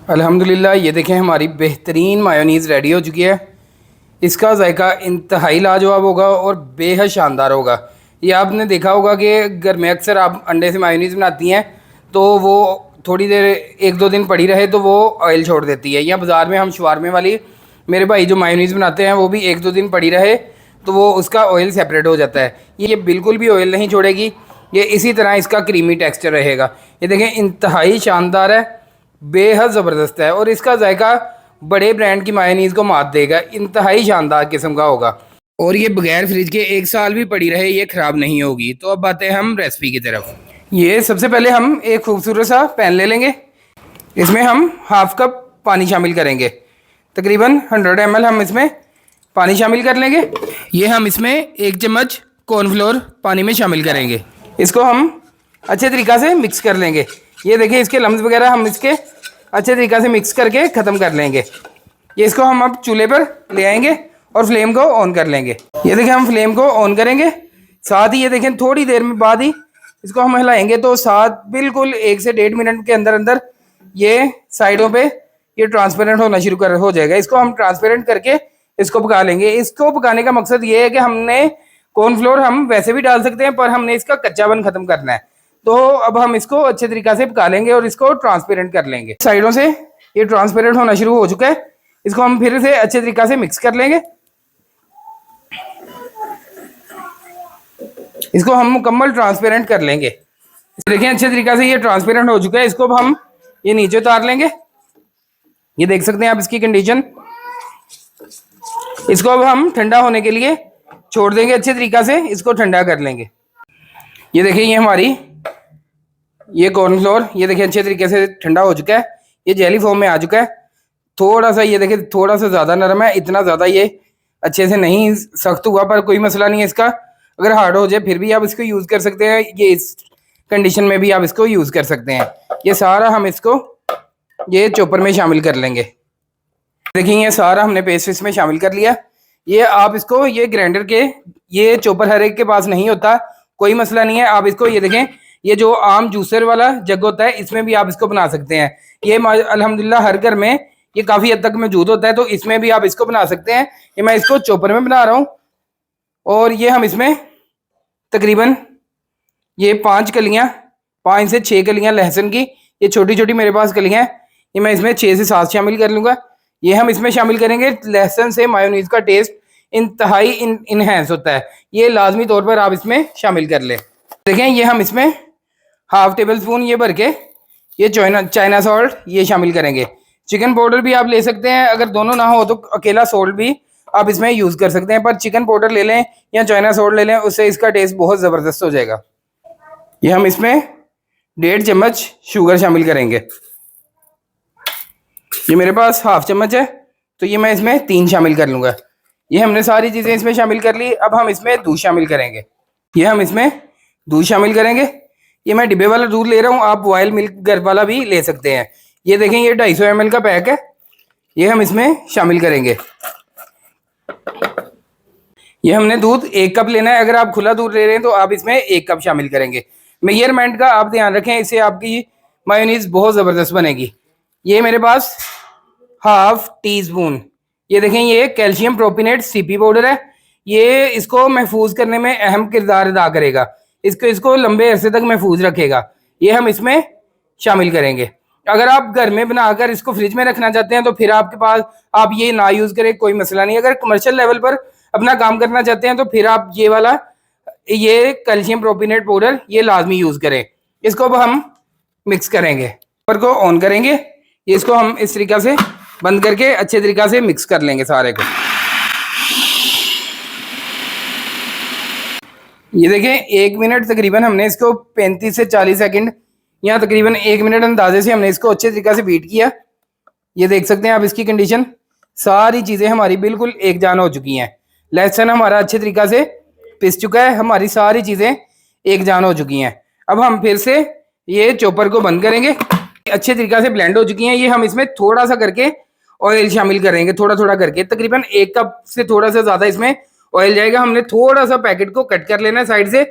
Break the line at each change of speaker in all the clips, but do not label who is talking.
अल्हम्दुलिल्लाह ये देखें हमारी बेहतरीन मायोनीज़ रेडी हो चुकी है। इसका जायका इंतहाई लाजवाब होगा और बेहद शानदार होगा। ये आपने देखा होगा कि घर में अक्सर आप अंडे से मायोनीज़ बनाती हैं तो वो थोड़ी देर 1-2 दिन पड़ी रहे तो वो ऑयल छोड़ देती है। या बाज़ार में हम शवारमे वाली मेरे भाई जो मायोनीज़ बनाते हैं वो भी 1-2 दिन पड़ी रहे तो वो उसका ऑयल सेपरेट हो जाता है। ये बिल्कुल भी ऑयल नहीं छोड़ेगी। ये इसी तरह इसका क्रीमी टेक्सचर रहेगा। ये देखें इंतहाई शानदार है, बेहद ज़बरदस्त है और इसका जायका बड़े ब्रांड की मायोनीज़ को मात देगा। इंतहाई शानदार किस्म का होगा और ये बगैर फ्रिज के 1 साल भी पड़ी रहे ये ख़राब नहीं होगी। तो अब आते हैं हम रेसिपी की तरफ। ये सबसे पहले हम एक खूबसूरत सा पैन ले लेंगे। इसमें हम हाफ कप पानी शामिल करेंगे। तकरीबन 100 ml हम इसमें पानी शामिल कर लेंगे। ये हम इसमें 1 चम्मच कॉर्नफ्लोर पानी में शामिल करेंगे। इसको हम अच्छे तरीक़ा से मिक्स कर लेंगे। ये देखिए इसके लम्स वगैरह हम इसके अच्छे तरीक़ा से मिक्स करके ख़त्म कर लेंगे। ये इसको हम अब चूल्हे पर ले आएंगे और फ्लेम को ऑन कर लेंगे। ये देखिए हम फ्लेम को ऑन करेंगे, साथ ही ये देखें थोड़ी देर में बाद ही इसको हम हिलाएंगे तो साथ बिल्कुल 1 से 1.5 मिनट के अंदर अंदर ये साइडों पे ये ट्रांसपेरेंट होना शुरू हो जाएगा। इसको हम ट्रांसपेरेंट करके इसको पका लेंगे। इसको पकाने का मकसद ये है कि हमने कॉर्नफ्लोर हम वैसे भी डाल सकते हैं पर हमने इसका कच्चापन ख़त्म करना है। तो अब हम इसको अच्छे तरीक़ा से पका लेंगे और इसको ट्रांसपेरेंट कर लेंगे। साइडों से ये ट्रांसपेरेंट होना शुरू हो चुका है। इसको हम फिर से अच्छे तरीक़ा से मिक्स कर लेंगे। इसको हम मुकम्मल ट्रांसपेरेंट कर लेंगे। देखिए अच्छे तरीक़ा से ये ट्रांसपेरेंट हो चुका है। इसको अब हम ये नीचे उतार लेंगे। ये देख सकते हैं आप इसकी कंडीशन। इसको अब हम ठंडा होने के लिए छोड़ देंगे। अच्छे तरीक़ा से इसको ठंडा कर लेंगे। ये देखिए ये हमारी ये कॉर्नफ्लोर ये देखिए अच्छे तरीके से ठंडा हो चुका है। ये जेली फॉर्म में आ चुका है। थोड़ा सा ये देखिए थोड़ा सा ज़्यादा नरम है, इतना ज़्यादा ये अच्छे से नहीं सख्त हुआ पर कोई मसला नहीं है इसका। अगर हार्ड हो जाए फिर भी आप इसको यूज़ कर सकते हैं। ये इस कंडीशन में भी आप इसको यूज़ कर सकते हैं। ये सारा हम इसको ये चॉपर में शामिल कर लेंगे। देखिए ये सारा हमने पेस्ट इसमें शामिल कर लिया। ये आप इसको ये ग्राइंडर के ये चॉपर हर एक के पास नहीं होता, कोई मसला नहीं है। आप इसको ये देखें ये जो आम जूसर वाला जग होता है इसमें भी आप इसको बना सकते हैं। ये अल्हम्दुलिल्लाह हर घर में ये काफ़ी हद तक मौजूद होता है तो इसमें भी आप इसको बना सकते हैं। ये मैं इसको चॉपर में बना रहा हूँ और ये हम इसमें तकरीबन ये 5 कलियाँ 5 से 6 कलियाँ लहसुन की ये छोटी छोटी मेरे पास कलियाँ हैं, ये मैं इसमें 6 से 7 शामिल कर लूँगा। ये हम इसमें शामिल करेंगे। लहसुन से मायोनीज़ का टेस्ट इंतहाई इनहेंस होता है। ये लाजमी तौर पर आप इसमें शामिल कर लें। देखें ये हम इसमें हाफ टेबल स्पून ये भर के ये चाइना सॉल्ट ये शामिल करेंगे। चिकन पाउडर भी आप ले सकते हैं, अगर दोनों ना हो तो अकेला सॉल्ट भी आप इसमें यूज़ कर सकते हैं, पर चिकन पाउडर ले लें या चाइना सॉल्ट ले लें, उससे इसका टेस्ट बहुत ज़बरदस्त हो जाएगा। ये हम इसमें 1.5 चम्मच शुगर शामिल करेंगे। ये मेरे पास हाफ चम्मच है तो ये मैं इसमें 3 शामिल कर लूँगा। ये हमने सारी चीज़ें इसमें शामिल कर ली। अब हम इसमें दूध शामिल करेंगे। ये हम इसमें दूध शामिल करेंगे। ये मैं डिब्बे वाला दूध ले रहा हूँ, आप बॉयल मिल्क घर वाला भी ले सकते हैं। ये देखें ये 250 ml का पैक है, ये हम इसमें शामिल करेंगे। ये हमने दूध 1 कप लेना है। अगर आप खुला दूध ले रहे हैं तो आप इसमें 1 कप शामिल करेंगे। मेजरमेंट का आप ध्यान रखें, इससे आपकी मायोनीज़ बहुत ज़बरदस्त बनेगी। ये मेरे पास हाफ टी स्पून ये देखें ये कैल्शियम प्रोपिनेट सीपी पाउडर है। ये इसको महफूज करने में अहम किरदार अदा करेगा। इसको लंबे अरसे तक महफूज रखेगा। ये हम इसमें शामिल करेंगे। अगर आप घर में बनाकर इसको फ्रिज में रखना चाहते हैं तो फिर आपके पास आप ये ना यूज़ करें, कोई मसला नहीं। अगर कमर्शियल लेवल पर अपना काम करना चाहते हैं तो फिर आप ये वाला ये कैल्शियम प्रोपिनेट पाउडर ये लाजमी यूज़ करें। इसको अब हम मिक्स करेंगे, ऊपर को ऑन करेंगे। इसको हम इस तरीक़ा से बंद करके अच्छे तरीक़ा से मिक्स कर लेंगे सारे को। ये देखें 1 मिनट तकरीबन हमने इसको 35 से 40 सेकंड या तकरीबन 1 मिनट अंदाजे से हमने इसको अच्छे तरीक़ा से बीट किया। ये देख सकते हैं आप इसकी कंडीशन। सारी चीज़ें हमारी बिल्कुल एक जान हो चुकी हैं। लहसुन हमारा अच्छे तरीक़ा से पिस चुका है, हमारी सारी चीज़ें एक जान हो चुकी हैं। अब हम फिर से ये चॉपर को बंद करेंगे। अच्छे तरीक़ा से ब्लेंड हो चुकी हैं। ये हम इसमें थोड़ा सा करके ऑयल शामिल करेंगे, थोड़ा थोड़ा करके। तकरीबन 1 कप से थोड़ा सा ज़्यादा इसमें ऑयल जाएगा। हमने थोड़ा सा पैकेट को कट कर लेना है साइड से।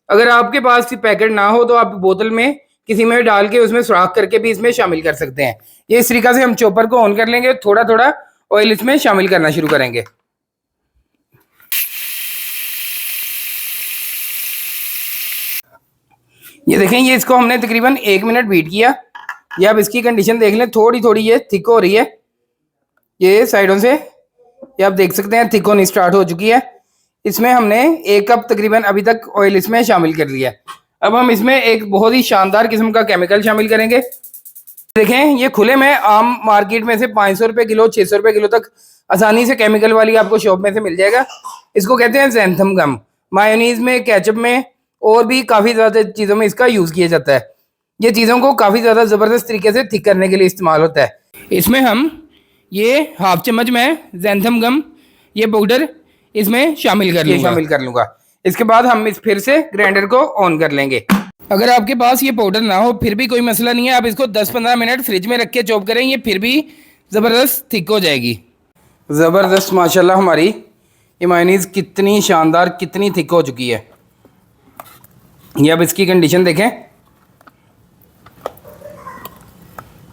अगर आपके पास पैकेट ना हो तो आप बोतल में किसी में डाल के उसमें सुराख करके भी इसमें शामिल कर सकते हैं। ये इस तरीका से हम चॉपर को ऑन कर लेंगे, थोड़ा थोड़ा ऑयल इसमें शामिल करना शुरू करेंगे। ये देखें, ये इसको हमने तकरीबन 1 मिनट बीट किया। ये अब इसकी कंडीशन देख लें, थोड़ी थोड़ी ये थिक हो रही है, ये साइडों से ये आप देख सकते हैं थिक होनी स्टार्ट हो चुकी है। इसमें हमने 1 कप तकरीबन अभी तक ऑयल इसमें शामिल कर लिया है। अब हम इसमें एक बहुत ही शानदार किस्म का केमिकल शामिल करेंगे। देखें, ये खुले में आम मार्केट में से 500 रुपये किलो, 600 रुपये किलो तक आसानी से केमिकल वाली आपको शॉप में से मिल जाएगा। इसको कहते हैं ज़ैंथम गम। मायोनीज़ में, केचप में और भी काफ़ी ज़्यादा चीज़ों में इसका यूज़ किया जाता है। ये चीज़ों को काफ़ी ज़्यादा ज़बरदस्त तरीके से थिक करने के लिए इस्तेमाल होता है। इसमें हम ये हाफ चम्मच में ज़ैंथम गम ये पाउडर इसमें शामिल कर लूँगा। इसके बाद हम इस फिर से ग्राइंडर को ऑन कर लेंगे। अगर आपके पास ये पाउडर ना हो फिर भी कोई मसला नहीं है, आप इसको 10-15 मिनट फ्रिज में रख के चॉप करें, ये फिर भी ज़बरदस्त थिक हो जाएगी। ज़बरदस्त माशाल्लाह हमारी ये मायोनीज़ कितनी शानदार, कितनी थिक हो चुकी है। ये अब इसकी कंडीशन देखें,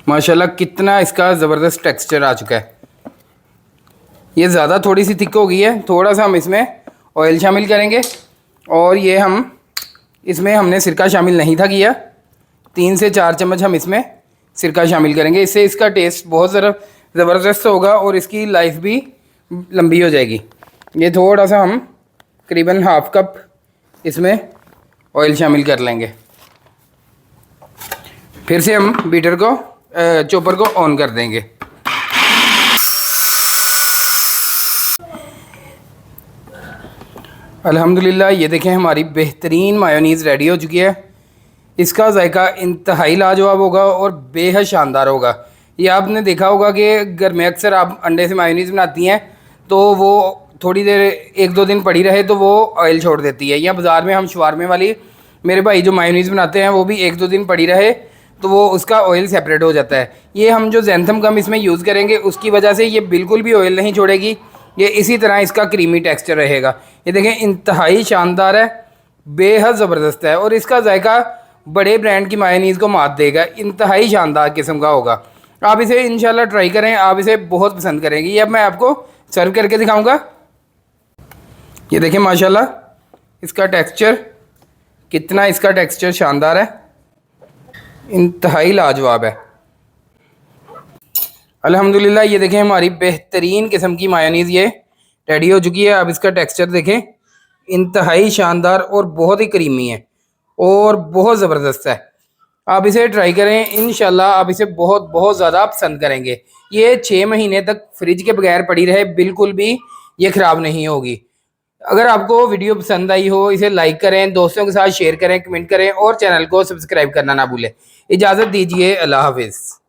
माशाल्लाह कितना इसका ज़बरदस्त टेक्सचर आ चुका है। ये ज़्यादा थोड़ी सी थिक हो गई है, थोड़ा सा हम इसमें ऑयल शामिल करेंगे। और ये हम इसमें हमने सिरका शामिल नहीं था किया, 3 से 4 चम्मच हम इसमें सिरका शामिल करेंगे। इससे इसका टेस्ट बहुत ज़बरदस्त होगा और इसकी लाइफ भी लंबी हो जाएगी। ये थोड़ा सा हम करीबन हाफ कप इसमें ऑयल शामिल कर लेंगे। फिर से हम बीटर को चॉपर को ऑन कर देंगे। अल्हम्दुलिल्लाह, ये देखें हमारी बेहतरीन मायोनीज़ रेडी हो चुकी है। इसका जायका इंतहाई लाजवाब होगा और बेहद शानदार होगा। ये आपने देखा होगा कि घर में अक्सर आप अंडे से मायोनीज़ बनाती हैं तो वो थोड़ी देर 1-2 दिन पड़ी रहे तो वो ऑयल छोड़ देती है। या बाज़ार में हम शवारमे वाली मेरे भाई जो मायोनीज़ बनाते हैं वो भी 1-2 दिन पड़ी रहे तो वो उसका ऑयल सेपरेट हो जाता है। ये हम जो ज़ैंथम गम इसमें यूज़ करेंगे उसकी वजह से ये बिल्कुल भी ऑयल नहीं छोड़ेगी, ये इसी तरह इसका क्रीमी टेक्सचर रहेगा। ये देखें, इंतहाई शानदार है, बेहद ज़बरदस्त है और इसका जायका बड़े ब्रांड की मायोनीज़ को मात देगा। इंतहाई शानदार किस्म का होगा। आप इसे इंशाल्लाह ट्राई करें, आप इसे बहुत पसंद करेंगे। ये अब मैं आपको सर्व करके दिखाऊंगा। ये देखें माशाल्लाह इसका टेक्सचर, कितना इसका टेक्सचर शानदार है, इंतहाई लाजवाब है। अल्हम्दुलिल्लाह, ये देखें हमारी बेहतरीन किस्म की मायोनीज़ ये रेडी हो चुकी है। अब इसका टेक्सचर देखें, इंतहाई शानदार और बहुत ही क्रीमी है और बहुत ज़बरदस्त है। आप इसे ट्राई करें, इंशाल्लाह आप इसे बहुत बहुत ज़्यादा पसंद करेंगे। ये 6 महीने तक फ्रिज के बगैर पड़ी रहे, बिल्कुल भी ये ख़राब नहीं होगी। अगर आपको वीडियो पसंद आई हो इसे लाइक करें, दोस्तों के साथ शेयर करें, कमेंट करें और चैनल को सब्सक्राइब करना ना भूलें। इजाज़त दीजिए, अल्लाह हाफिज़।